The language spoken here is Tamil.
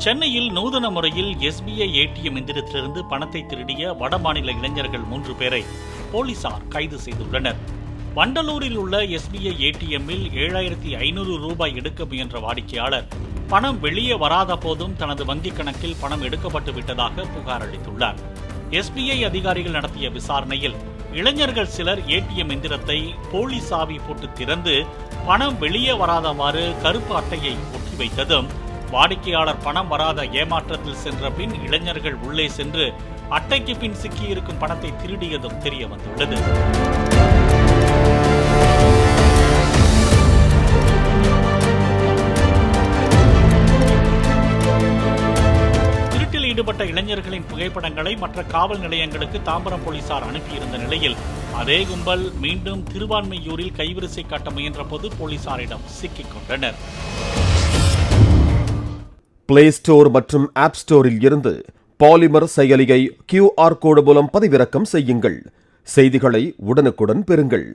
சென்னையில் நூதன முறையில் SBI ATM எந்திரத்திலிருந்து பணத்தை திருடிய வடமாநில இளைஞர்கள் 3 பேரை போலீசார் கைது செய்துள்ளனர். வண்டலூரில் உள்ள SBI ATM-இல் 7500 ரூபாய் எடுக்க முயன்ற வாடிக்கையாளர் பணம் வெளியே வராத போதும் தனது வங்கிக் கணக்கில் பணம் எடுக்கப்பட்டு விட்டதாக புகார் அளித்துள்ளார். SBI அதிகாரிகள் நடத்திய விசாரணையில் இளைஞர்கள் சிலர் ATM எந்திரத்தை போலி சாவி போட்டு திறந்து பணம் வெளியே வராதவாறு கருப்பு அட்டையை ஒட்டி வைத்ததும், வாடிக்கையாளர் பணம் வராத ஏமாற்றத்தில் சென்ற பின் இளைஞர்கள் உள்ளே சென்று அட்டைக்கு பின் சிக்கியிருக்கும் பணத்தை திருடியதும் தெரிய வந்துள்ளது. திருட்டில் ஈடுபட்ட இளைஞர்களின் புகைப்படங்களை மற்ற காவல் நிலையங்களுக்கு தாம்பரம் போலீசார் அனுப்பியிருந்த நிலையில் அதே கும்பல் மீண்டும் திருவான்மையூரில் கைவரிசை காட்ட முயன்ற போது போலீசாரிடம் சிக்கிக் கொண்டனர். பிளே ஸ்டோர் மற்றும் ஆப் ஸ்டோரில் இருந்து பாலிமர் செயலியை QR கோடு மூலம் பதிவிறக்கம் செய்யுங்கள். செய்திகளை உடனுக்குடன் பெறுங்கள்.